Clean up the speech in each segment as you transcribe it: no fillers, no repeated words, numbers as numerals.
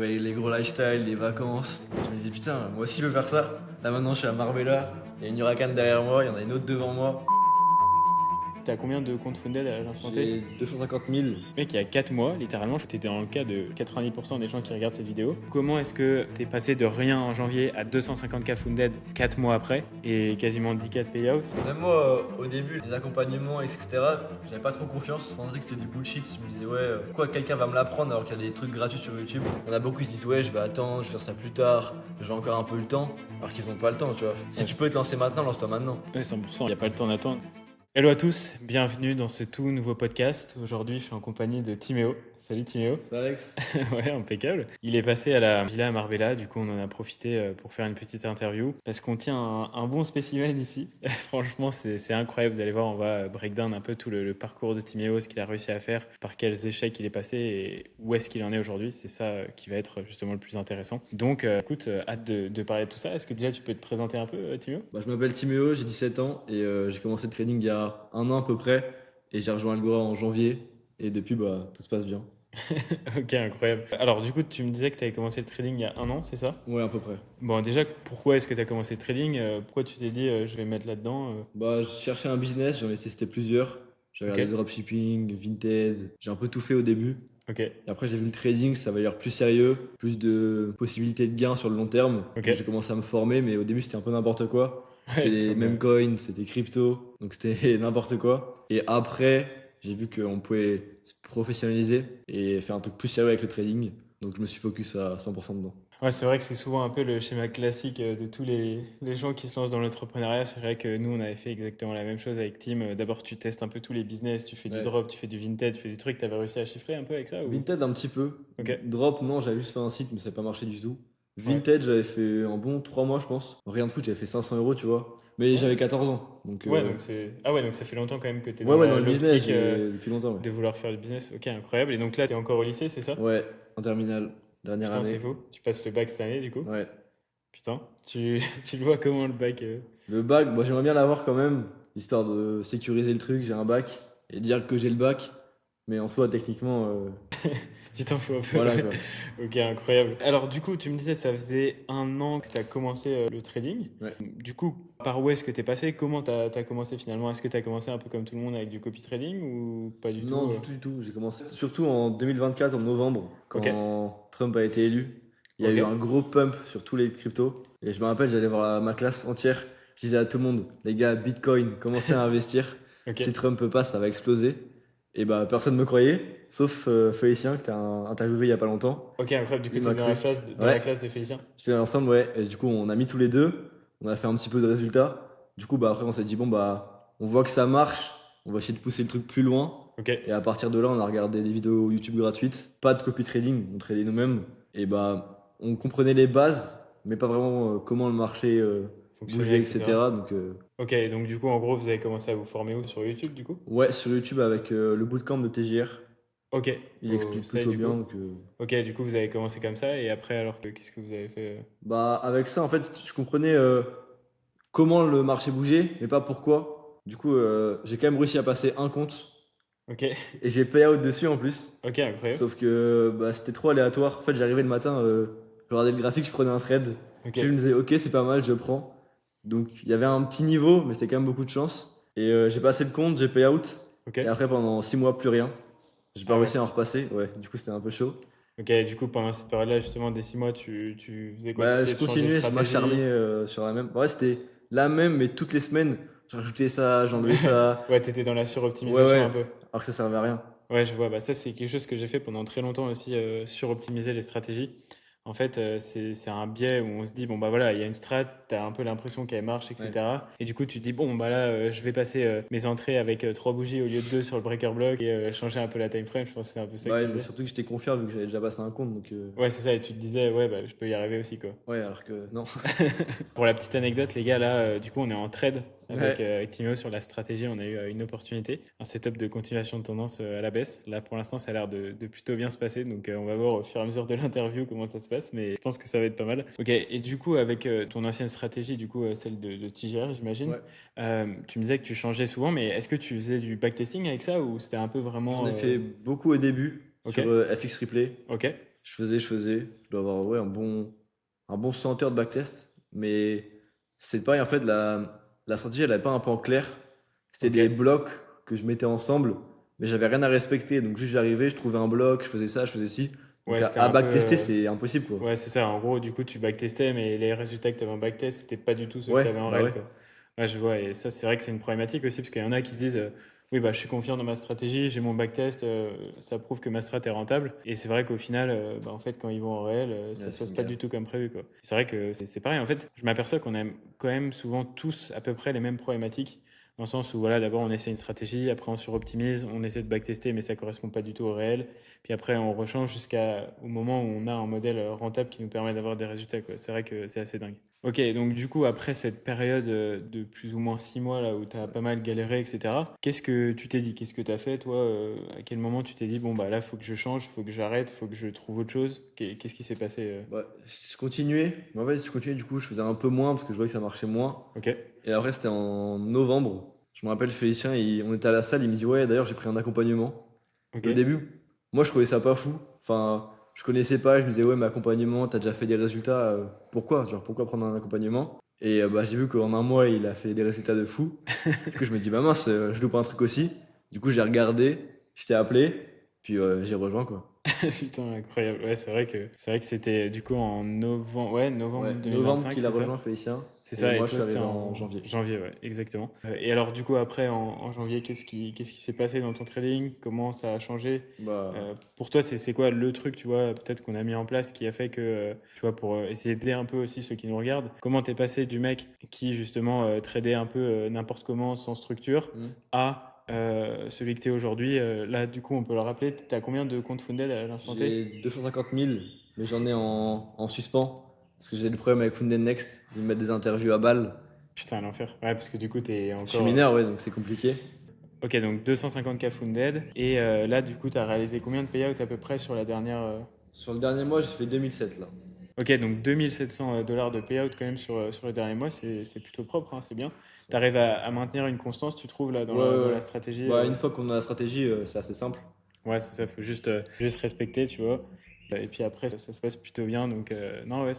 voyais les gros lifestyle, les vacances. Je me disais, putain, moi aussi je veux faire ça. Là maintenant, je suis à Marbella. Il y a une Huracan derrière moi, il y en a une autre devant moi. T'as combien de comptes Founded à l'instant T? J'ai 250 000. Mec, il y a 4 mois, littéralement, j'étais dans le cas de 90% des gens qui regardent cette vidéo. Comment est-ce que t'es passé de rien en janvier à 250K Founded 4 mois après et quasiment 10K de payout? Même moi, au début, les accompagnements, etc., j'avais pas trop confiance. Je pensais que c'était du bullshit. Je me disais, ouais, pourquoi quelqu'un va me l'apprendre alors qu'il y a des trucs gratuits sur YouTube? Il y en a beaucoup qui se disent, ouais, je vais attendre, je vais faire ça plus tard, j'ai encore un peu le temps, alors qu'ils ont pas le temps, tu vois. Si tu peux te lancer maintenant, lance-toi maintenant. Ouais, 100%, il n'y a pas le temps d'attendre. Hello à tous, bienvenue dans ce tout nouveau podcast. Aujourd'hui, je suis en compagnie de Timéo. Salut Timéo. C'est Alex. Ouais, impeccable. Il est passé à la villa à Marbella, du coup on en a profité pour faire une petite interview parce qu'on tient un bon spécimen ici. Franchement, c'est incroyable. Vous allez voir, on va breakdown un peu tout le parcours de Timéo, ce qu'il a réussi à faire, par quels échecs il est passé et où est-ce qu'il en est aujourd'hui. C'est ça qui va être justement le plus intéressant. Donc écoute, hâte de parler de tout ça. Est-ce que déjà tu peux te présenter un peu, Timéo? Bah, je m'appelle Timéo, j'ai 17 ans et j'ai commencé le trading il y a un an à peu près. Et j'ai rejoint Algora en janvier. Et depuis, bah, tout se passe bien. Ok, incroyable. Alors du coup, tu me disais que tu avais commencé le trading il y a un an, c'est ça? Ouais, à peu près. Bon, déjà, pourquoi est-ce que tu as commencé le trading? Pourquoi tu t'es dit je vais mettre là-dedans? Bah, je cherchais un business, j'en ai testé plusieurs. J'ai Ok, regardé le dropshipping, Vinted, j'ai un peu tout fait au début. ok, Et après, j'ai vu le trading, ça va l'air plus sérieux, plus de possibilités de gains sur le long terme. ok. Donc, j'ai commencé à me former, mais au début, c'était un peu n'importe quoi. C'était Ouais, les comme, mêmes coins, c'était crypto, donc c'était n'importe quoi. Et après, j'ai vu qu'on pouvait se professionnaliser et faire un truc plus sérieux avec le trading. Donc, je me suis focus à 100% dedans. Ouais, c'est vrai que c'est souvent un peu le schéma classique de tous les gens qui se lancent dans l'entrepreneuriat. C'est vrai que nous, on avait fait exactement la même chose avec Tim. D'abord, tu testes un peu tous les business, tu fais du Ouais. drop, tu fais du Vinted, tu fais du truc. T'avais réussi à chiffrer un peu avec ça ou? Vinted un petit peu. Ok, Drop, non, j'avais juste fait un site, mais ça n'a pas marché du tout. ouais. Vinted, j'avais fait un bon 3 mois, je pense. Rien de foot, j'avais fait 500 euros, tu vois. Mais Ouais, j'avais 14 ans. Donc, ouais, donc c'est. Ah ouais, donc ça fait longtemps quand même que tu es ouais, dans ouais, dans le business, l'optique j'ai depuis longtemps, ouais. de vouloir faire du business. Ok, incroyable. Et donc là, tu es encore au lycée, c'est ça? Ouais, en terminale, dernière Putain, c'est année. fou. Tu passes le bac cette année, du coup? Ouais. Putain, tu le vois comment le bac? Le bac, moi j'aimerais bien l'avoir quand même, histoire de sécuriser le truc. J'ai un bac et dire que j'ai le bac. Mais en soi, techniquement, Tu t'en fous un peu, voilà ouais. quoi. Ok, incroyable. Alors, du coup, tu me disais, ça faisait un an que tu as commencé le trading. Ouais. Du coup, par où est-ce que tu es passé? Comment tu as commencé finalement? Est-ce que tu as commencé un peu comme tout le monde avec du copy trading ou pas du Non, tout? du tout, du tout. J'ai commencé surtout en 2024, en novembre, Ok, quand Trump a été élu. Il y a ok, eu un gros pump sur tous les cryptos. Et je me rappelle, j'allais voir ma classe entière. Je disais à tout le monde, les gars, Bitcoin, commencez à investir. ok. Si Trump passe, ça va exploser. Et bah, personne ne me croyait, sauf Félicien, que tu as interviewé il y a pas longtemps. Ok, incroyable. Du coup, Il tu es m'a dans la cru. classe Ouais, de Félicien? j'étais ensemble, ouais. Et du coup, on a mis tous les deux. On a fait un petit peu de résultats. Du coup, bah, après, on s'est dit, bon, bah, on voit que ça marche. On va essayer de pousser le truc plus loin. Ok. Et à partir de là, on a regardé des vidéos YouTube gratuites. Pas de copy trading, on tradait nous-mêmes. Et bah, on comprenait les bases, mais pas vraiment comment le marché Fonctionner, bougeait, etc. etc. Donc, Ok, donc du coup, en gros, vous avez commencé à vous former où sur YouTube, du coup? ouais, sur YouTube avec le bootcamp de TJR. Ok, Il au explique stage, plutôt du bien. coup. Donc, Ok, du coup, vous avez commencé comme ça. Et après, alors, qu'est-ce que vous avez fait? bah, avec ça, en fait, je comprenais comment le marché bougeait, mais pas pourquoi. Du coup, j'ai quand même réussi à passer un compte Ok, et j'ai payout dessus en plus. ok, incroyable. Sauf que bah, c'était trop aléatoire. En fait, j'arrivais le matin, je regardais le graphique, je prenais un trade. Ok, Je me disais, ok, c'est pas mal, je prends. Donc, il y avait un petit niveau, mais c'était quand même beaucoup de chance. Et j'ai passé le compte, j'ai payout. ok. Et après, pendant 6 mois, plus rien. J'ai pas Ah ouais. réussi à en repasser. Ouais, du coup, c'était un peu chaud. Ok, du coup, pendant cette période-là, justement, des 6 mois, tu faisais quoi? Tu Bah, essayais je de changer de continuais, je m'acharnais stratégie? sur la même. Ouais, c'était la même, mais toutes les semaines, je rajoutais ça, j'enlevais ça. Ouais, t'étais dans la Ouais, suroptimisation ouais. un peu. Alors que ça servait à rien. Ouais, je vois. Bah, ça, c'est quelque chose que j'ai fait pendant très longtemps aussi, suroptimiser les stratégies. En fait, c'est un biais où on se dit, bon, bah voilà, il y a une strat, tu as un peu l'impression qu'elle marche, Ouais. etc. Et du coup, tu te dis, bon, bah là, je vais passer mes entrées avec 3 bougies au lieu de 2 sur le breaker block et changer un peu la time frame. Je pense que c'est un peu ça que Bah, tu ouais, me mais disais. surtout que j'étais confiant vu que j'avais déjà passé un compte. Donc, Ouais, c'est ça. Et tu te disais, ouais, bah, je peux y arriver aussi, quoi. ouais, alors que non. Pour la petite anecdote, les gars, là, du coup, on est en trade Ouais. avec Timéo sur la stratégie. On a eu une opportunité, un setup de continuation de tendance à la baisse. Là, pour l'instant, ça a l'air de plutôt bien se passer. Donc, on va voir au fur et à mesure de l'interview comment ça se passe. Mais je pense que ça va être pas mal. Ok, et du coup, avec ton ancienne stratégie, du coup, celle de TGR, j'imagine, Ouais. tu me disais que tu changeais souvent. Mais est-ce que tu faisais du backtesting avec ça ou c'était un peu J'en vraiment. ai fait beaucoup au début Ok, sur FX Replay. ok, Je faisais. Je dois avoir ouais, un bon 100 heures de backtest. Mais c'est pareil, en fait, la stratégie, elle n'avait pas un plan clair. C'était Ok. des blocs que je mettais ensemble, mais j'avais rien à respecter. Donc juste j'arrivais, je trouvais un bloc, je faisais ça, je faisais ci. Donc Ouais, c'était à un peu. backtester, c'est impossible, quoi. Ouais, c'est ça. En gros, du coup, tu backtestais, mais les résultats que tu avais en backtest, c'était pas du tout ceux que tu Ouais, avais en bah réel, ouais. quoi. Ouais, je vois. Et ça, c'est vrai que c'est une problématique aussi, parce qu'il y en a qui se disent oui, bah, je suis confiant dans ma stratégie, j'ai mon backtest, ça prouve que ma strat est rentable. Et c'est vrai qu'au final, bah, en fait, quand ils vont en réel, ça Ouais, se c'est passe une pas galère. du tout comme prévu, quoi. C'est vrai que c'est pareil. En fait, je m'aperçois qu'on a quand même souvent tous à peu près les mêmes problématiques. Dans le sens où, voilà, d'abord, on essaie une stratégie, après, on suroptimise, on essaie de backtester, mais ça correspond pas du tout au réel. Puis après, on rechange jusqu'au moment où on a un modèle rentable qui nous permet d'avoir des résultats, quoi. C'est vrai que c'est assez dingue. Ok, donc du coup, après cette période de plus ou moins 6 mois là où tu as pas mal galéré, etc., qu'est-ce que tu t'es dit? Qu'est-ce que tu as fait, toi? À quel moment tu t'es dit, bon, bah là, faut que je change, faut que j'arrête, faut que je trouve autre chose? Qu'est-ce qui s'est passé? Ouais, je continuais. Mais en fait, je continuais, du coup, je faisais un peu moins parce que je voyais que ça marchait moins. Ok, Et après, c'était en novembre. Je me rappelle, Félicien, on était à la salle, il me dit, ouais, d'ailleurs, j'ai pris un accompagnement. ok. Et au début, moi, je trouvais ça pas fou. Enfin, je connaissais pas, je me disais, ouais, mais accompagnement, t'as déjà fait des résultats, pourquoi? Genre, pourquoi prendre un accompagnement? Et bah, j'ai vu qu'en un mois, il a fait des résultats de fou. Du coup, je me dis, bah mince, je loupe un truc aussi. Du coup, j'ai regardé, je t'ai appelé, puis j'ai rejoint, quoi. Putain, incroyable. Ouais, c'est vrai que c'était du coup en novembre, ouais, Ouais, novembre novembre 2025, qu'il a c'est ça? rejoint Félicien, C'est et ça, et moi, je toi suis c'était arrivé en en janvier. janvier, ouais, exactement. Et alors du coup après en janvier, qu'est-ce qui s'est passé dans ton trading? Comment ça a changé? Bah, Pour toi, c'est quoi le truc, tu vois, peut-être qu'on a mis en place qui a fait que, tu vois, pour essayer d'aider un peu aussi ceux qui nous regardent, comment t'es passé du mec qui justement tradait un peu n'importe comment, sans structure, hmm. à celui que t'es aujourd'hui? Là, du coup, on peut le rappeler, t'as combien de comptes funded à l'instant T? J'ai 250 000, mais j'en ai en suspens. Parce que j'ai le problème avec Founded Next. Ils me mettent des interviews à balles. Putain, l'enfer. Ouais, parce que du coup, t'es Je suis encore. mineur, ouais, donc c'est compliqué. Ok, donc 250K funded. Et là, du coup, t'as réalisé combien de payouts à peu près sur la dernière. Sur le dernier mois, j'ai fait 2007 là. Ok, donc 2700 dollars de payout quand même sur le dernier mois, c'est plutôt propre, hein, c'est bien. T'arrives à maintenir une constance, tu trouves, là, dans Ouais, la, ouais, dans ouais. la stratégie Bah, une fois qu'on a la stratégie, c'est assez simple. Ouais, c'est ça, faut juste respecter, tu vois. Et puis après, ça se passe plutôt bien. Donc, non, ouais,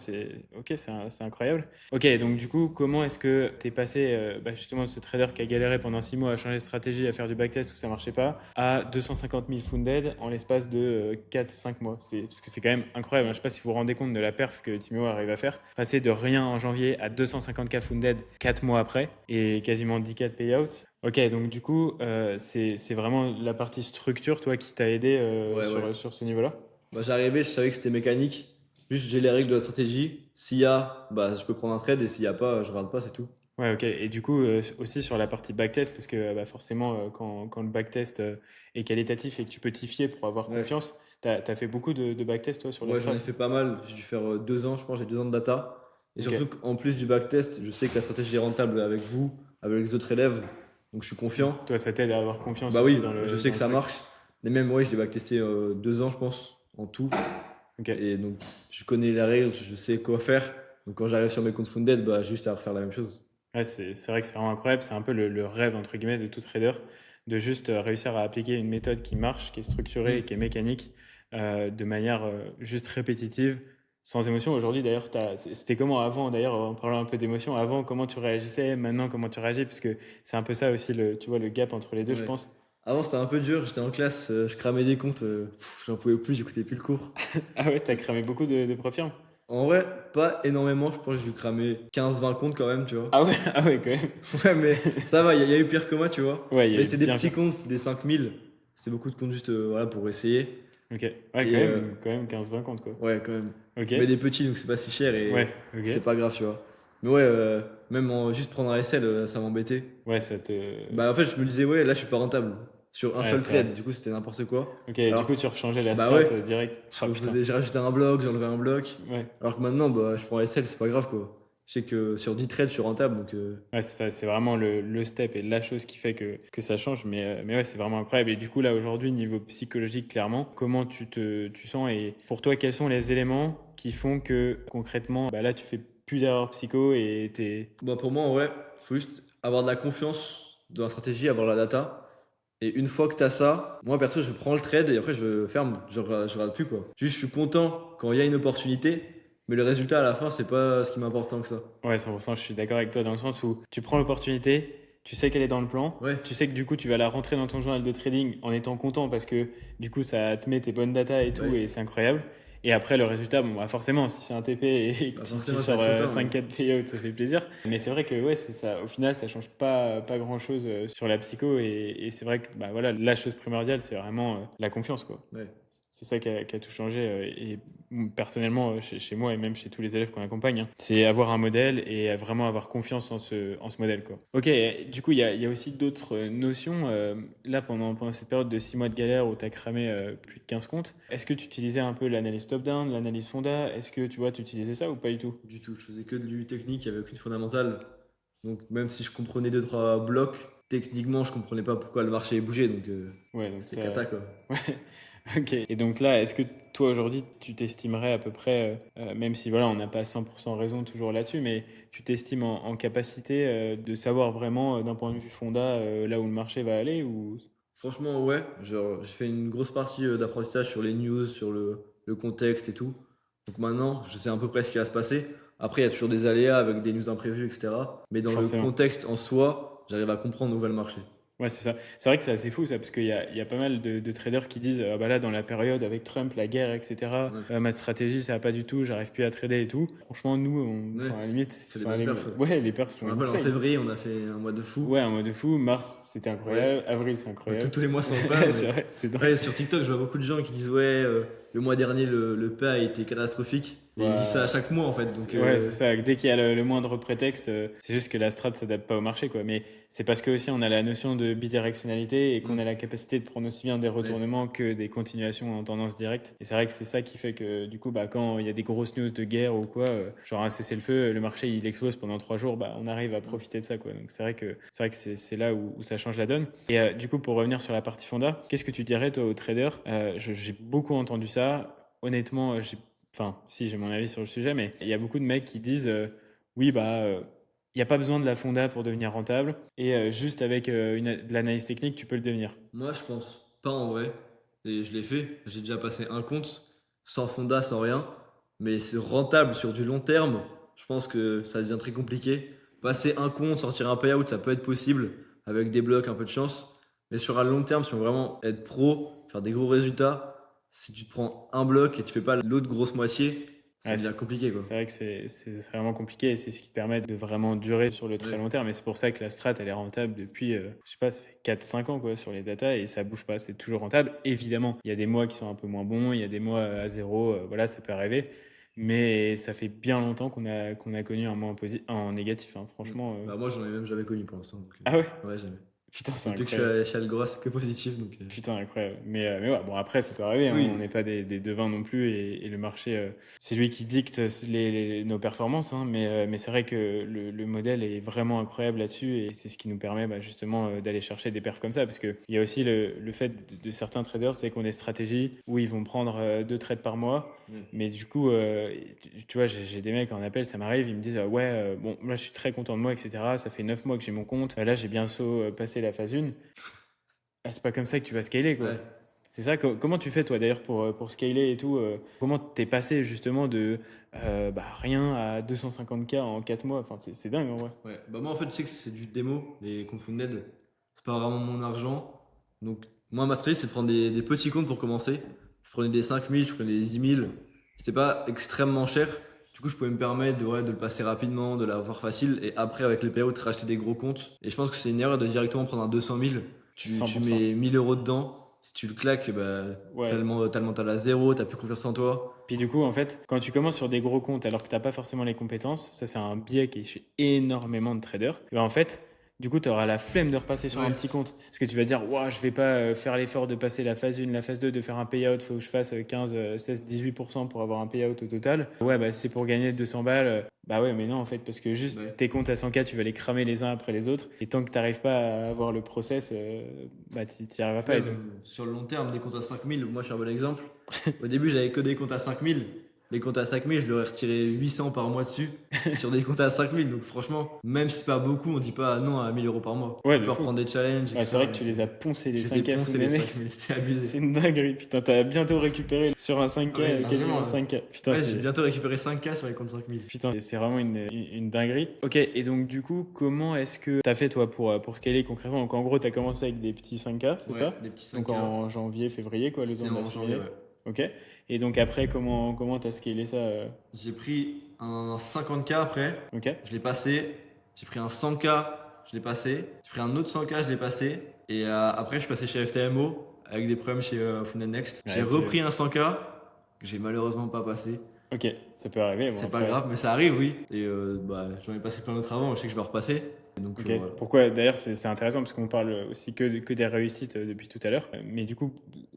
ok, c'est incroyable. Ok, donc du coup, comment est-ce que tu es passé bah, justement de ce trader qui a galéré pendant 6 mois à changer de stratégie, à faire du backtest où ça marchait pas, à 250 000 funded en l'espace de 4-5 mois? Parce que c'est quand même incroyable, hein. Je sais pas si vous vous rendez compte de la perf que Timio arrive à faire. Passer de rien en janvier à 250K funded 4 mois après et quasiment 10K de payout. Ok, donc du coup, c'est vraiment la partie structure, toi, qui t'a aidé Ouais, ouais. sur ce niveau-là? Bah, j'arrivais, je savais que c'était mécanique. Juste, j'ai les règles de la stratégie. S'il y a, bah, je peux prendre un trade, et s'il y a pas, je regarde pas, c'est tout. Ouais, ok. Et du coup, aussi sur la partie backtest, parce que bah, forcément, quand le backtest est qualitatif et que tu peux t'y fier pour avoir Ouais. confiance, t'as fait beaucoup de backtest, toi, sur la Ouais, j'en strat? ai fait pas mal. J'ai dû faire 2 ans, je pense, j'ai 2 ans de data. Et Ok. surtout qu'en plus du backtest, je sais que la stratégie est rentable avec vous, avec les autres élèves. Donc je suis confiant. Toi, ça t'aide à avoir confiance Bah aussi oui, dans je le, sais dans que le ça truc. marche. Mais même, ouais, je l'ai backtesté 2 ans, je pense, en tout. Ok. Et donc, je connais les règles, je sais quoi faire. Donc quand j'arrive sur mes comptes funded, bah juste à refaire la même chose. Ouais, c'est vrai que c'est vraiment incroyable. C'est un peu le rêve, entre guillemets, de tout trader, de juste réussir à appliquer une méthode qui marche, qui est structurée, et Hmm. qui est mécanique, de manière juste répétitive, sans émotion. Aujourd'hui, d'ailleurs, c'était comment avant, d'ailleurs, en parlant un peu d'émotion, avant, comment tu réagissais, maintenant, comment tu réagis, parce que c'est un peu ça aussi, tu vois, le gap entre les deux, je Ouais. pense. Avant, c'était un peu dur. J'étais en classe, je cramais des comptes. J'en pouvais plus, j'écoutais plus le cours. Ah ouais, t'as cramé beaucoup de profils? En vrai, pas énormément. Je pense que j'ai dû cramer 15-20 comptes quand même, tu vois. Ah ouais, ah ouais, quand même. Ouais, mais ça va, il y a eu pire que moi, tu vois. Ouais, il y a Mais eu c'était des bien petits pire. comptes, c'était des 5 000. C'était beaucoup de comptes juste voilà, pour essayer. Ok. Ouais, Et quand même 15-20 comptes, quoi. ouais, quand même. Ok. Mais des petits, donc c'est pas si cher Ouais, et c'était ok. pas grave, tu vois. Mais ouais, même juste prendre un SL, ça m'embêtait. Ouais, ça te. Bah en fait, je me disais, ouais, là je suis pas rentable. Sur un Ouais, seul c'est vrai. trade, du coup c'était n'importe quoi. Ok, du coup, Alors, tu rechangeais la bah strat ouais, direct. Ah putain. j'ai rajouté un bloc, j'ai enlevé un bloc. Ouais. Alors que maintenant, bah, je prends SL, c'est pas grave quoi. Je sais que sur 10 trades, je suis rentable, donc Ouais, c'est ça. C'est vraiment le step et la chose qui fait que ça change. Mais ouais, c'est vraiment incroyable. Et du coup, là, aujourd'hui, niveau psychologique, clairement, comment tu sens et pour toi, quels sont les éléments qui font que concrètement, bah là, tu fais plus d'erreurs psycho et t'es. bah, pour moi, en vrai, faut juste avoir de la confiance dans la stratégie, avoir la data. Et une fois que tu as ça, moi perso, je prends le trade et après je ferme, je regarde plus quoi. Juste, je suis content quand il y a une opportunité, mais le résultat à la fin, c'est pas ce qui m'importe tant que ça. Ouais, 100%, je suis d'accord avec toi dans le sens où tu prends l'opportunité, tu sais qu'elle est dans le plan, Ouais, tu sais que du coup tu vas la rentrer dans ton journal de trading en étant content parce que du coup ça te met tes bonnes datas et tout ouais. et c'est incroyable. Et après le résultat, bon bah forcément si c'est un TP et que Bah tu forcément, tu vas sors être content, mais 5-4 payouts, ça fait plaisir. Mais c'est vrai que ouais, c'est ça. Au final, ça change pas grand-chose sur la psycho et c'est vrai que bah voilà, la chose primordiale, c'est vraiment la confiance quoi. ouais. C'est ça qui a tout changé. Et personnellement, chez moi et même chez tous les élèves qu'on accompagne, hein, c'est avoir un modèle et vraiment avoir confiance en ce modèle, quoi. Ok, du coup, il y a aussi d'autres notions. Là, pendant cette période de 6 mois de galère où tu as cramé plus de 15 comptes, est-ce que tu utilisais un peu l'analyse top-down, l'analyse fonda? Est-ce que tu vois, tu utilisais ça ou pas du tout? Du tout, je faisais que du technique avec aucune fondamentale. Donc même si je comprenais deux trois blocs, techniquement, je comprenais pas pourquoi le marché bougeait, donc Ouais, donc c'était ça. cata quoi. Ouais, ok. Et donc là, est-ce que toi aujourd'hui, tu t'estimerais à peu près, même si voilà, on n'a pas 100% raison toujours là-dessus, mais tu t'estimes en capacité de savoir vraiment d'un point de vue fonda là où le marché va aller ou... Franchement, ouais, genre, j'ai fait une grosse partie d'apprentissage sur les news, sur le contexte et tout. Donc maintenant, je sais à peu près ce qui va se passer. Après, il y a toujours des aléas avec des news imprévues, etc. Mais dans le Forcément. contexte en soi, j'arrive à comprendre où va le marché. Ouais, c'est ça. C'est vrai que c'est assez fou ça, parce qu'il y a pas mal de traders qui disent ah bah là, dans la période avec Trump, la guerre, etc., Ouais, ma stratégie, ça va pas du tout, j'arrive plus à trader et tout. Franchement, nous, ouais, enfin, à la limite, c'est les enfin, bonnes perfs. Ouais. ouais, les perfs Je sont me rappelle en insane. février, on a fait un mois de fou. Ouais, un mois de fou. Mars, c'était Ouais, incroyable. Avril, c'est ouais, incroyable. tous les mois sont incroyables, mais C'est vrai, c'est dingue. ouais, sur TikTok, je vois beaucoup de gens qui disent ouais, le mois dernier, le P a été catastrophique. Et ils disent ça à Bah, chaque mois en fait. Donc, ouais, c'est ça. Dès qu'il y a le moindre prétexte, c'est juste que la strat s'adapte pas au marché, quoi. Mais c'est parce que aussi on a la notion de bidirectionnalité et qu'on a hmm, la capacité de prendre aussi bien des ouais, retournements que des continuations en tendance directe. Et c'est vrai que c'est ça qui fait que du coup, bah, quand il y a des grosses news de guerre ou quoi, genre un cessez-le-feu, le marché il explose pendant 3 jours, bah, on arrive à hmm. profiter de ça, quoi. Donc c'est vrai que c'est là où ça change la donne. Et du coup, pour revenir sur la partie fonda, qu'est-ce que tu dirais toi aux traders? J'ai beaucoup entendu ça. Honnêtement, j'ai enfin, si j'ai mon avis sur le sujet, mais il y a beaucoup de mecs qui disent oui, bah, il n'y a pas besoin de la fonda pour devenir rentable, et juste avec de l'analyse technique, tu peux le devenir. Moi, je pense pas en vrai. Et je l'ai fait. J'ai déjà passé un compte sans fonda, sans rien. Mais c'est rentable sur du long terme. Je pense que ça devient très compliqué. Passer un compte, sortir un payout, ça peut être possible avec des blocs, un peu de chance. Mais sur un long terme, si on veut vraiment être pro, faire des gros résultats, si tu te prends un bloc et tu fais pas l'autre grosse moitié, ça Ouais, devient compliqué quoi. c'est vrai que c'est vraiment compliqué et c'est ce qui te permet de vraiment durer sur le très Ouais. long terme. Et c'est pour ça que la strat, elle est rentable depuis, je sais pas, ça fait 4-5 ans quoi, sur les datas et ça bouge pas, c'est toujours rentable. Évidemment, il y a des mois qui sont un peu moins bons, il y a des mois à zéro, voilà, ça peut arriver. Mais ça fait bien longtemps qu'on a connu un mois en négatif, hein, Mm. franchement. Bah, moi, j'en ai même jamais connu pour l'instant. Donc, Ah ouais? ouais, jamais. Putain, c'est Depuis que je suis incroyable. chez Algora, c'est que positif. Donc, Putain, incroyable. Mais ouais, bon, après, ça peut arriver, hein, on oui. n'est pas des devins non plus, et le marché, c'est lui qui dicte nos performances, hein, mais c'est vrai que le modèle est vraiment incroyable là-dessus, et c'est ce qui nous permet bah, justement d'aller chercher des perfs comme ça, parce qu'il y a aussi le fait de certains traders, c'est qu'on a des stratégies où ils vont prendre 2 trades par mois, Mm. mais du coup, tu vois, j'ai des mecs en appel, ça m'arrive, ils me disent ouais, bon, là je suis très content de moi, etc. Ça fait 9 mois que j'ai mon compte, là j'ai bientôt passé la phase 1. Ah, c'est pas comme ça que tu vas scaler, quoi. Ouais. C'est ça, comment tu fais toi d'ailleurs pour scaler et tout comment t'es passé justement de bah, rien à 250K en 4 mois? Enfin, c'est dingue en vrai. Ouais, bah moi en fait je sais que c'est du démo, les comptes Funded, c'est pas vraiment mon argent. Donc moi ma stratégie c'est de prendre des petits comptes pour commencer. Je prenais des 5 000, je prenais des 10 000. C'était pas extrêmement cher. Du coup je pouvais me permettre ouais, de le passer rapidement, de l'avoir facile et après avec les payouts racheter des gros comptes. Et je pense que c'est une erreur de directement prendre un 200 000. Tu 100%. mets 1 000 € dedans. Si tu le claques, bah, Ouais. t'as le mental à zéro, t'as plus confiance en toi. Puis du coup, en fait, quand tu commences sur des gros comptes alors que tu n'as pas forcément les compétences, ça c'est un biais qui est chez énormément de traders, et ben, en fait, du coup, tu auras la flemme de repasser sur un Ouais, petit compte. Parce que tu vas dire, ouah, je vais pas faire l'effort de passer la phase 1, la phase 2, de faire un payout, il faut que je fasse 15, 16, 18% pour avoir un payout au total. Ouais, bah c'est pour gagner 200 balles. Bah ouais, mais non, en fait, parce que juste ouais. tes comptes à 100K, tu vas les cramer les uns après les autres. Et tant que tu n'arrives pas à avoir le process, bah tu n'y arriveras Puis pas. Et donc, même sur le long terme, des comptes à 5 000, moi je suis un bon exemple. Au début, j'avais que des comptes à 5 000. Les comptes à 5000, je leur ai retiré 800 par mois dessus sur des comptes à 5000. Donc franchement, même si c'est pas beaucoup, on dit pas non à 1000 euros par mois. Ouais, On de peut fou. reprendre des challenges, Ouais, c'est vrai que tu etc. les as poncés les Je les ai 5K poncés les Fundanex. 5000, c'était abusé. C'est une dinguerie, putain, t'as bientôt récupéré sur un 5K, Ouais, quasiment largement, un 5K. Putain, Ouais, j'ai c'est bientôt récupéré 5K sur les comptes 5000. putain, c'est vraiment une dinguerie. Ok, et donc du coup, comment est-ce que t'as fait toi pour scaler concrètement? Donc en gros, t'as commencé avec des petits 5K, c'est Ouais, ça? des petits Donc 5K. en janvier, février, quoi, le C'était temps en janvier, d'assimiler. ouais. Ok. Et donc après, comment t'as scalé ça J'ai pris un 50K après, Ok. je l'ai passé. J'ai pris un 100K, je l'ai passé. J'ai pris un autre 100K, je l'ai passé. Et après, je suis passé chez FTMO avec des problèmes chez Funded Next. J'ai Ouais, repris un 100K que j'ai malheureusement pas passé. Ok, ça peut arriver. Bon, C'est pas après. grave, mais ça arrive, oui. Et bah, j'en ai passé plein d'autres avant, je sais que je vais en repasser. Et donc Ok. voilà. Pourquoi? D'ailleurs, c'est intéressant parce qu'on parle aussi que des réussites depuis tout à l'heure. Mais du coup,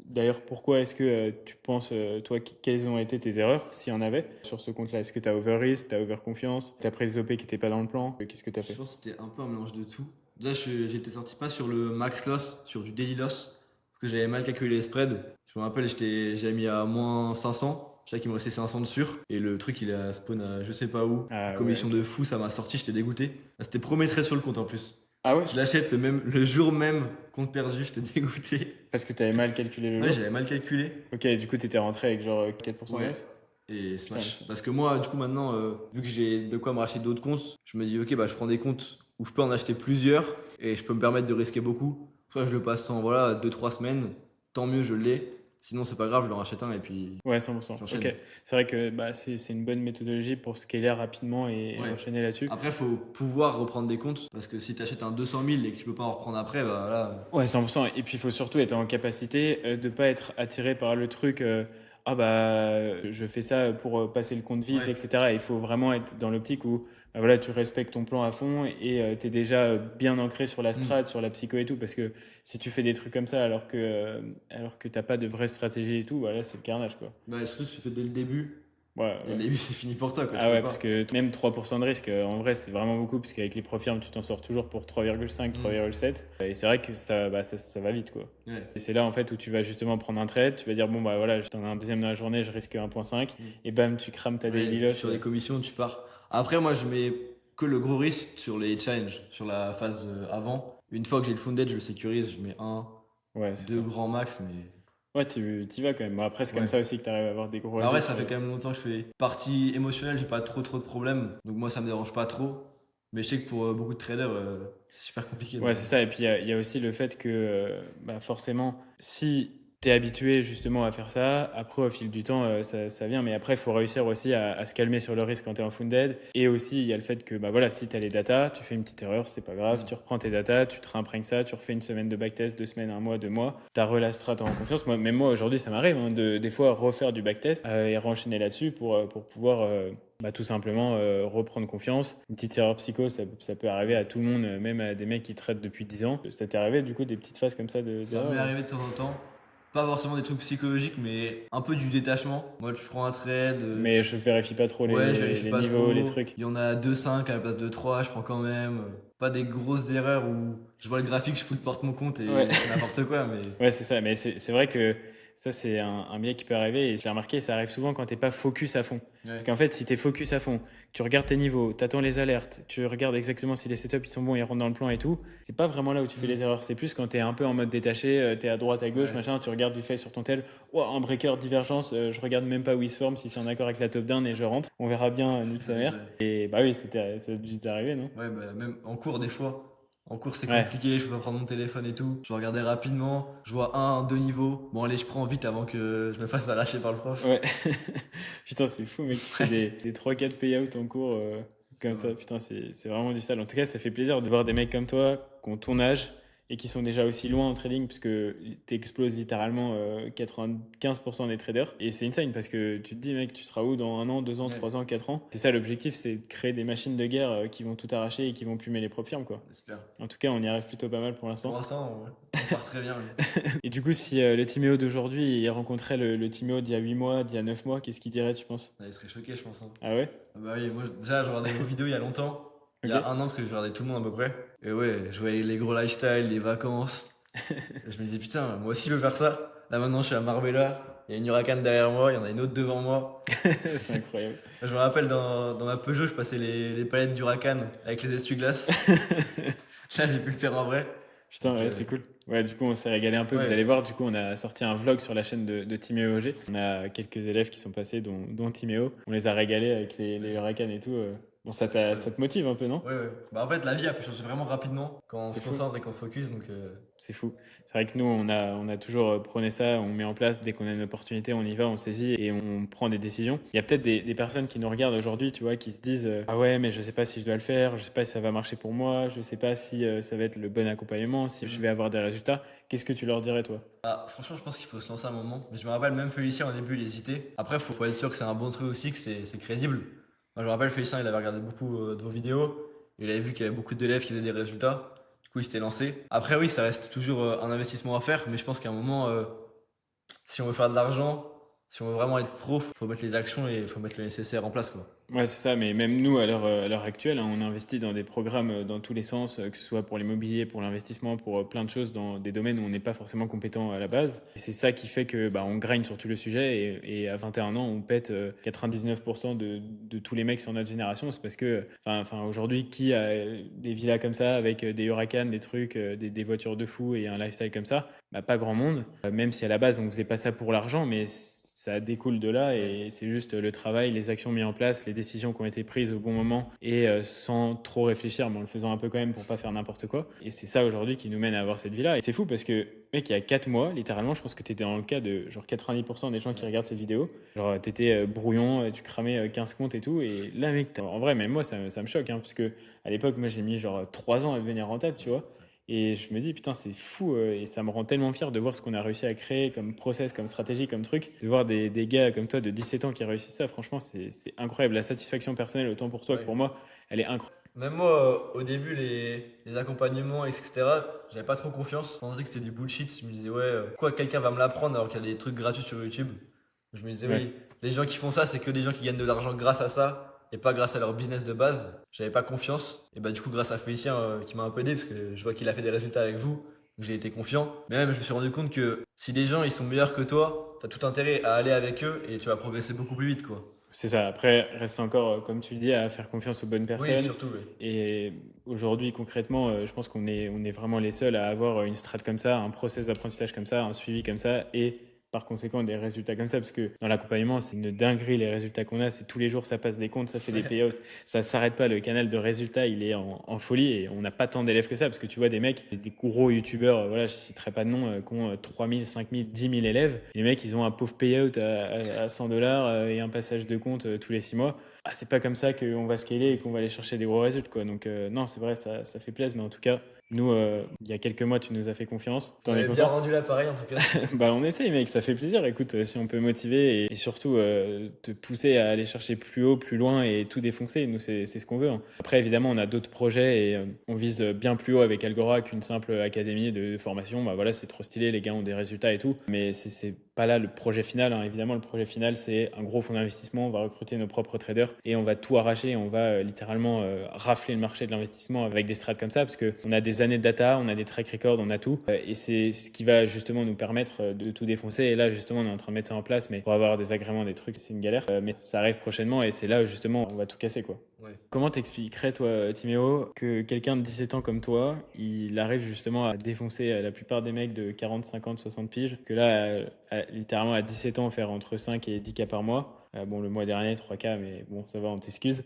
d'ailleurs, pourquoi est-ce que tu penses, toi, quelles ont été tes erreurs, s'il y en avait, sur ce compte-là? Est-ce que tu as over-risk, tu as over-confiance, tu as pris des OP qui n'étaient pas dans le plan? Qu'est-ce que tu as Je fait? pense que c'était un peu un mélange de tout. Déjà, j'étais sorti pas sur le max loss, sur du daily loss, parce que j'avais mal calculé les spreads. Je me rappelle, j'avais mis à moins 500. Je savais qu'il me restait 500 de sûr. Et le truc, il a spawn à je sais pas où. Ah Une ouais, commission ok. de fou, ça m'a sorti, j'étais dégoûté. C'était promettré sur le compte en plus. Ah ouais? Je l'achète le jour même, compte perdu, j'étais dégoûté. Parce que tu avais mal calculé le Ouais, jour? j'avais mal calculé. Ok, du coup, tu étais rentré avec genre 4% de Ouais. loss? Et Putain, Smash. Parce que moi, du coup, maintenant, vu que j'ai de quoi me racheter d'autres comptes, je me dis, ok, bah, je prends des comptes où je peux en acheter plusieurs et je peux me permettre de risquer beaucoup. Soit je le passe en voilà, 2-3 semaines, tant mieux, je l'ai. Sinon, c'est pas grave, je le rachète un et puis ouais, 100%. j'enchaîne. Ok, c'est vrai que bah, c'est une bonne méthodologie pour scaler rapidement et Ouais. enchaîner là-dessus. Après, il faut pouvoir reprendre des comptes parce que si tu achètes un 200 000 et que tu peux pas en reprendre après, bah là. Ouais, 100%. Et puis, il faut surtout être en capacité de ne pas être attiré par le truc ah bah je fais ça pour passer le compte vite, Ouais. etc. Il faut vraiment être dans l'optique où bah, voilà, tu respectes ton plan à fond et tu es déjà bien ancré sur la Hmm. strat, sur la psycho et tout. Parce que si tu fais des trucs comme ça alors que t'as pas de vraie stratégie et tout, voilà, c'est le carnage, quoi. Bah, surtout si tu fais dès le début. Ouais, Dès ouais. le début, c'est fini pour toi, quoi. Tu Ah peux ouais, pas. parce que même 3% de risque, en vrai, c'est vraiment beaucoup, parce qu'avec les profirmes, tu t'en sors toujours pour 3,5, Hmm. 3,7. Et c'est vrai que ça va vite, quoi. Ouais. Et c'est là, en fait, où tu vas justement prendre un trade, tu vas dire, bon, bah voilà, j'en ai un deuxième dans la journée, je risque 1,5, Hmm. et bam, tu crames ta Ouais, et daily puis loss. sur les commissions, tu pars. Après, moi, je mets que le gros risque sur les challenges, sur la phase avant. Une fois que j'ai le funded, je le sécurise, je mets un, Ouais, c'est deux ça. grands max, mais Ouais, tu y vas quand même. Bon, après, c'est comme ouais. ça aussi que tu arrives à avoir des gros Bah ouais, résultats. ça fait quand même longtemps que je fais. Partie émotionnelle, j'ai pas trop de problèmes, donc moi, ça me dérange pas trop. Mais je sais que pour beaucoup de traders, c'est super compliqué. Ouais, Donc, c'est ça. Et puis, il y a aussi le fait que, bah, forcément, si tu es habitué justement à faire ça, après, au fil du temps, ça vient. Mais après, il faut réussir aussi à se calmer sur le risque quand tu es en funded. Et aussi, il y a le fait que, bah, voilà, si tu as les datas, tu fais une petite erreur, c'est pas grave. Mm. Tu reprends tes datas, tu te réimprègnes ça, tu refais une semaine de backtest, 2 semaines, un mois, 2 mois. Tu as la strat en confiance. Même moi, aujourd'hui, ça m'arrive hein, des fois refaire du backtest et renchaîner là-dessus pour pouvoir. Bah, tout simplement reprendre confiance. Une petite erreur psycho, ça peut arriver à tout le monde, même à des mecs qui traitent depuis 10 ans. Ça t'est arrivé du coup des petites phases comme ça Ça d'erreur m'est arrivé de temps en temps. Pas forcément des trucs psychologiques, mais un peu du détachement. Moi, tu prends un trade. Mais je vérifie pas trop Ouais, je vérifie les pas niveaux, les trop. trucs. Il y en a 2,5 à la place de 3, je prends quand même. Pas des grosses erreurs où je vois le graphique, je fous porte mon compte et Ouais, c'est n'importe quoi, mais ouais c'est ça. Mais c'est vrai que ça, c'est un biais qui peut arriver. Et je l'ai remarqué, ça arrive souvent quand t'es pas focus à fond. Parce ouais. qu'en fait, si tu es focus à fond, tu regardes tes niveaux, tu attends les alertes, tu regardes exactement si les setups ils sont bons, ils rentrent dans le plan et tout, c'est pas vraiment là où tu fais Mm. les erreurs. C'est plus quand tu es un peu en mode détaché, tu es à droite, à gauche, Ouais. machin, tu regardes du fait sur ton tel, oh, un breaker divergence, je regarde même pas où il se forme, si c'est en accord avec la top down et je rentre. On verra bien, nique sa mère. Et bah oui, ça a dû t'arriver, non? Ouais, bah, même en cours, des fois. En cours, c'est Ouais. compliqué, je peux pas prendre mon téléphone et tout. Je vais regarder rapidement, je vois un, deux niveaux. Bon, allez, je prends vite avant que je me fasse arracher par le prof. Ouais. Putain, c'est fou, mec, qui fait des 3-4 payouts en cours C'est comme vrai. ça. Putain, c'est vraiment du sale. En tout cas, ça fait plaisir de voir des mecs comme toi qui ont ton âge et qui sont déjà aussi loin en trading, puisque tu exploses littéralement 95% des traders. Et c'est insane parce que tu te dis, mec, tu seras où dans 1 an, 2 ans, Ouais, 3 ans, 4 ans? C'est ça l'objectif, c'est de créer des machines de guerre qui vont tout arracher et qui vont plumer les propres firmes, quoi. j'espère. En tout cas, on y arrive plutôt pas mal pour Pour l'instant. l'instant, on part très bien. Oui. Et du coup, si le Timéo d'aujourd'hui il rencontrait le Timéo d'il y a 8 mois, d'il y a 9 mois, qu'est-ce qu'il dirait, tu penses? Ah, il serait choqué, je pense. Hein. Ah ouais? Ah bah oui, moi, déjà, je regardais vos vidéos il y a longtemps. Il y Ok. a 1 an, parce que je regardais tout le monde à peu près. Et ouais, je voyais les gros lifestyle, les vacances. Et je me disais, putain, moi aussi, je veux faire ça. Là, maintenant, je suis à Marbella. Il y a une Huracan derrière moi, il y en a une autre devant moi. C'est incroyable. Je me rappelle dans ma Peugeot, je passais les palettes d'Huracan avec les essuie-glaces. Là, j'ai pu le faire en vrai. Putain, Donc, ouais, c'est cool. Ouais, du coup, on s'est régalé un peu. Vous ouais, allez voir, du coup, on a sorti un vlog sur la chaîne de Timéo OG. On a quelques élèves qui sont passés, dont Timéo. On les a régalés avec les Hurricanes et tout. Bon, c'était incroyable. ça te motive un peu, non? Ouais, ouais. Bah, en fait, la vie, elle peut changer vraiment rapidement quand on C'est se fou. concentre et qu'on se focus. Donc, C'est fou. C'est vrai que nous, on a toujours prôné ça, on met en place, dès qu'on a une opportunité, on y va, on saisit et on prend des décisions. Il y a peut-être des personnes qui nous regardent aujourd'hui, tu vois, qui se disent ah ouais, mais je sais pas si je dois le faire, je sais pas si ça va marcher pour moi, je sais pas si ça va être le bon accompagnement, si je vais avoir des résultats. Qu'est-ce que tu leur dirais, toi? ah, franchement, je pense qu'il faut se lancer un moment. Mais je me rappelle, même Félicien, au début, il hésitait. Après, faut être sûr que c'est un bon truc aussi, que c'est crédible. Moi, je me rappelle, Félicien, il avait regardé beaucoup de vos vidéos. Il avait vu qu'il y avait beaucoup d'élèves qui faisaient des résultats. Du coup, il s'était lancé. Après, oui, ça reste toujours un investissement à faire. Mais je pense qu'à un moment, si on veut faire de l'argent, si on veut vraiment être pro, faut mettre les actions et il faut mettre le nécessaire en place, quoi. Ouais, c'est ça, mais même nous, à l'heure actuelle, hein, on investit dans des programmes dans tous les sens, que ce soit pour l'immobilier, pour l'investissement, pour plein de choses dans des domaines où on n'est pas forcément compétent à la base. Et c'est ça qui fait que bah, on grind sur tout le sujet et à 21 ans, on pète 99% de tous les mecs sur notre génération. C'est parce que, aujourd'hui, qui a des villas comme ça, avec des Huracans, des trucs, des voitures de fou et un lifestyle comme ça? Bah, pas grand monde. Même si à la base, on faisait pas ça pour l'argent, mais ça découle de là Ouais. et c'est juste le travail, les actions mises en place, les décisions qui ont été prises au bon moment et sans trop réfléchir, mais en le faisant un peu quand même pour pas faire n'importe quoi. Et c'est ça aujourd'hui qui nous mène à avoir cette vie-là. Et c'est fou parce que, mec, il y a 4 mois, littéralement, je pense que tu étais dans le cas de genre 90% des gens qui Ouais. regardent cette vidéo. Genre, tu étais brouillon, tu cramais 15 comptes et tout. Et là, mec, en vrai, même moi, ça me choque, hein, parce que à l'époque, moi, j'ai mis genre 3 ans à devenir rentable, tu Ouais, vois. Et je me dis, putain, c'est fou, et ça me rend tellement fier de voir ce qu'on a réussi à créer comme process, comme stratégie, comme truc. De voir des gars comme toi de 17 ans qui réussissent ça, franchement, c'est incroyable. La satisfaction personnelle, autant pour toi que ouais. pour moi, elle est incroyable. Même moi, au début, les accompagnements, etc., j'avais pas trop confiance. Je pensais que c'était du bullshit. Je me disais, ouais, pourquoi quelqu'un va me l'apprendre alors qu'il y a des trucs gratuits sur YouTube? Je me disais, Ouais. oui, les gens qui font ça, c'est que des gens qui gagnent de l'argent grâce à ça et pas grâce à leur business de base. J'avais pas confiance. Et bah, du coup, grâce à Félicien qui m'a un peu aidé, parce que je vois qu'il a fait des résultats avec vous, donc j'ai été confiant. Mais même, je me suis rendu compte que si des gens ils sont meilleurs que toi, t'as tout intérêt à aller avec eux et tu vas progresser beaucoup plus vite, quoi. C'est ça. Après, reste encore, comme tu le dis, à faire confiance aux bonnes Oui, personnes. surtout, oui. Et aujourd'hui, concrètement, je pense on est vraiment les seuls à avoir une strat comme ça, un process d'apprentissage comme ça, un suivi comme ça, et par conséquent des résultats comme ça. Parce que dans l'accompagnement, c'est une dinguerie les résultats qu'on a. C'est tous les jours, ça passe des comptes, ça fait des payouts. Ça s'arrête pas. Le canal de résultats, il est en folie. Et on n'a pas tant d'élèves que ça. Parce que tu vois des mecs, des gros youtubeurs, voilà, je citerai pas de nom, qui ont 3000, 5000, 10 000 élèves. Les mecs, ils ont un pauvre payout à 100 dollars et un passage de compte tous les 6 mois. Ah, c'est pas comme ça qu'on va scaler et qu'on va aller chercher des gros résultats, quoi. Donc, non, c'est vrai, ça fait plaisir, mais en tout cas, nous, il y a quelques mois, tu nous as fait confiance. Vous T'en es m'avez bien content? rendu l'appareil en tout cas. Bah, on essaye, mec, ça fait plaisir. Écoute, si on peut motiver et surtout te pousser à aller chercher plus haut, plus loin et tout défoncer, nous, c'est ce qu'on veut, hein. Après, évidemment, on a d'autres projets et on vise bien plus haut avec Algora qu'une simple académie de formation. Bah voilà, c'est trop stylé, les gars ont des résultats et tout. Mais c'est pas là le projet final, hein. Évidemment, le projet final, c'est un gros fonds d'investissement. On va recruter nos propres traders et on va tout arracher. On va littéralement rafler le marché de l'investissement avec des strats comme ça parce qu'on a des années de data, on a des track records, on a tout. Et c'est ce qui va justement nous permettre de tout défoncer. Et là, justement, on est en train de mettre ça en place, mais pour avoir des agréments, des trucs, c'est une galère. Mais ça arrive prochainement et c'est là où justement on va tout casser, quoi. Ouais. Comment t'expliquerais, toi, Timéo, que quelqu'un de 17 ans comme toi, il arrive justement à défoncer la plupart des mecs de 40, 50, 60 piges, que là, littéralement à 17 ans, faire entre 5 et 10 k par mois. Bon, le mois dernier, 3 k, mais bon, ça va, on t'excuse.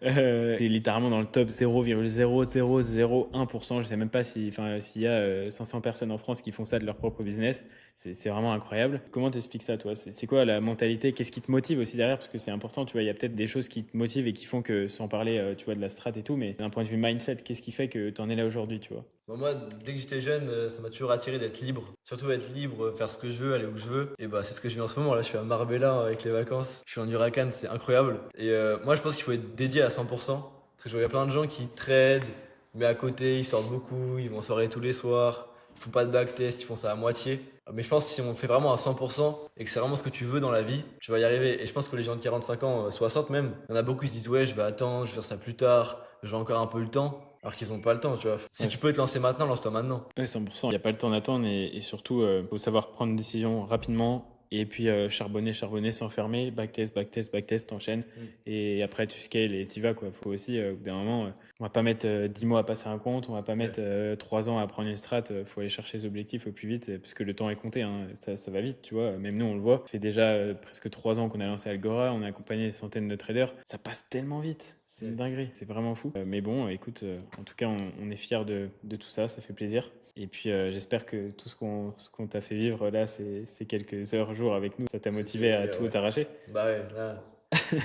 Pardon. T'es littéralement dans le top 0,0001%. Je sais même pas s'il y a 500 personnes en France qui font ça de leur propre business. C'est vraiment incroyable. Comment t'expliques ça, toi? C'est quoi la mentalité? Qu'est-ce qui te motive aussi derrière? Parce que c'est important, tu vois, il y a peut-être des choses qui te motivent et qui font que, sans parler, tu vois, de la strat et tout, mais d'un point de vue mindset, qu'est-ce qui fait que t'en es là aujourd'hui, tu vois? Bon, moi, dès que j'étais jeune, ça m'a toujours attiré d'être libre. Surtout être libre, faire ce que je veux, aller où je veux. Et bah, c'est ce que je vis en ce moment. Là, je suis à Marbella avec les vacances. Je suis en Huracan, c'est incroyable. Et moi, je pense qu'il faut être dédié à 100%. Parce que je vois, il y a plein de gens qui tradent, mais à côté, ils sortent beaucoup, ils vont en soirée tous les soirs. Ils font pas de backtest, ils font ça à moitié. Mais je pense que si on fait vraiment à 100% et que c'est vraiment ce que tu veux dans la vie, tu vas y arriver. Et je pense que les gens de 45 ans, 60 même, il y en a beaucoup qui se disent ouais, je vais attendre, je vais faire ça plus tard, j'ai encore un peu le temps. alors qu'ils ont pas le temps, tu vois. Si Ouais, tu peux te lancer maintenant, lance-toi maintenant. ouais, 100%. Il n'y a pas le temps d'attendre et surtout, faut savoir prendre une décision rapidement et puis charbonner, charbonner, s'enfermer, backtest, backtest, backtest, t'enchaînes et après tu scales et t'y vas quoi. Faut aussi, au bout d'un moment, on va pas mettre 10 mois à passer un compte, on va pas Ouais. mettre 3 ans à prendre une strat, faut aller chercher les objectifs au plus vite parce que le temps est compté, hein. Ça va vite, tu vois. Même nous, on le voit. Ça fait déjà presque 3 ans qu'on a lancé Algora, on a accompagné des centaines de traders. Ça passe tellement vite. C'est une dinguerie, c'est vraiment fou. Mais bon, écoute, en tout cas, on est fiers de tout ça, ça fait plaisir. Et puis j'espère que tout ce qu'on t'a fait vivre là, ces quelques heures, jours avec nous, ça t'a motivé à tout arracher. Bah ouais, là,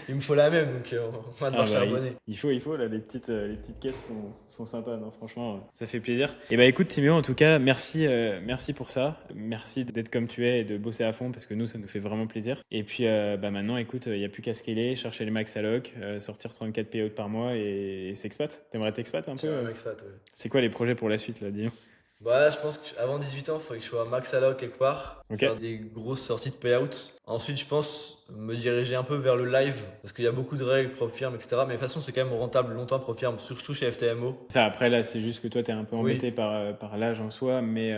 il me faut la même, donc on va devoir charbonner. Il faut, là, les petites caisses sont sympas, non, franchement, ça fait plaisir. Et bah écoute, Timéo, en tout cas, merci pour ça. Merci d'être comme tu es et de bosser à fond parce que nous, ça nous fait vraiment plaisir. Et puis bah maintenant, écoute, il n'y a plus qu'à scaler, chercher les max alloc, sortir 34 payouts par mois et s'expat. T'aimerais t'expat un peu? J'ai un expat, ouais. C'est quoi les projets pour la suite, là, dis-nous? Bah là, je pense qu'avant 18 ans, il faudrait que je sois max alloc quelque part, Ok. faire des grosses sorties de payout. Ensuite, je pense me diriger un peu vers le live, parce qu'il y a beaucoup de règles, prop firm, etc. Mais de toute façon, c'est quand même rentable longtemps, prop firm, surtout chez FTMO. Ça, après, là, c'est juste que toi, t'es un peu Oui. embêté par l'âge en soi, mais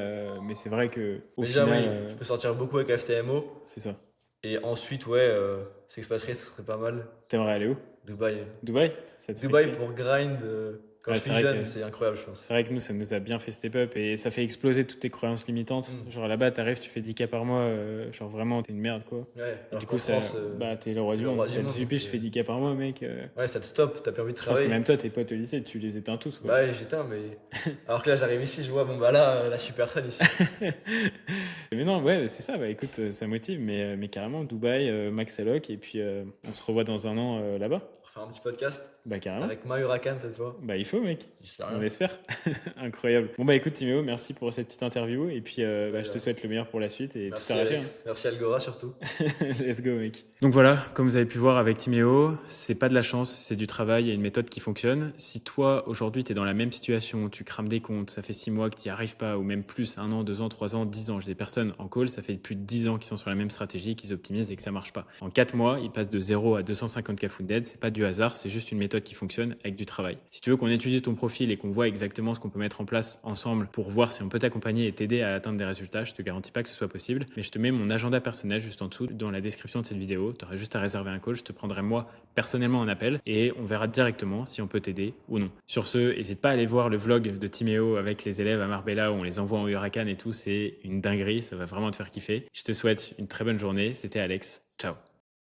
c'est vrai que au Mais déjà, final, oui, je peux sortir beaucoup avec FTMO. c'est ça. Et ensuite, ouais, s'expatrier, ça serait pas mal. T'aimerais aller où? Dubaï. Dubaï? Ça te fait Dubaï kiffer? pour grind, quand Ouais, je c'est suis vrai jeune, que- c'est incroyable, je pense. C'est vrai que nous, ça nous a bien fait step up et ça fait exploser toutes tes croyances limitantes. Genre là-bas, t'arrives, tu fais 10K par mois, genre vraiment, t'es une merde, quoi. Ouais, Et alors du qu'en coup, ça, France, bah, t'es le roi t'es du le monde. roi du T'as monde, 18 piges, je donc, fais 10K par mois, mec. ouais, ça te stoppe, t'as plus envie de Je pense que travailler. même toi, tes potes au lycée, tu les éteins tous, quoi. Bah ouais, j'éteins, mais. Alors que là, j'arrive ici, je vois, bon, bah là, je suis personne ici. Mais non, ouais, c'est ça, bah écoute, ça motive, mais carrément, Dubaï, Max Alloc, et puis on se revoit dans un an là-bas. On va faire un petit podcast Bah carrément. avec Mayurakan cette fois. Bah il faut, mec. J'espère On bien. l'espère. Incroyable. Bon bah écoute, Timéo, merci pour cette petite interview, et puis bah, je te souhaite le meilleur pour la suite et Merci tout arracher. Alex, merci Algora surtout. Let's go, mec. Donc voilà, comme vous avez pu voir avec Timéo, c'est pas de la chance, c'est du travail et une méthode qui fonctionne. Si toi, aujourd'hui, tu es dans la même situation, tu crames des comptes, ça fait 6 mois que tu n'y arrives pas, ou même plus, 1 an, 2 ans, 3 ans, 10 ans. J'ai des personnes en call, ça fait plus de 10 ans qu'ils sont sur la même stratégie, qu'ils optimisent et que ça marche pas. En 4 mois, ils passent de 0 à 250K funded, c'est pas du hasard, c'est juste une méthode qui fonctionne avec du travail. Si tu veux qu'on étudie ton profil et qu'on voit exactement ce qu'on peut mettre en place ensemble pour voir si on peut t'accompagner et t'aider à atteindre des résultats, je te garantis pas que ce soit possible, mais je te mets mon agenda personnel juste en dessous dans la description de cette vidéo. Tu auras juste à réserver un call, je te prendrai moi personnellement en appel et on verra directement si on peut t'aider ou non. Sur ce, n'hésite pas à aller voir le vlog de Timéo avec les élèves à Marbella où on les envoie en Huracan et tout, c'est une dinguerie, ça va vraiment te faire kiffer. Je te souhaite une très bonne journée, c'était Alex, ciao.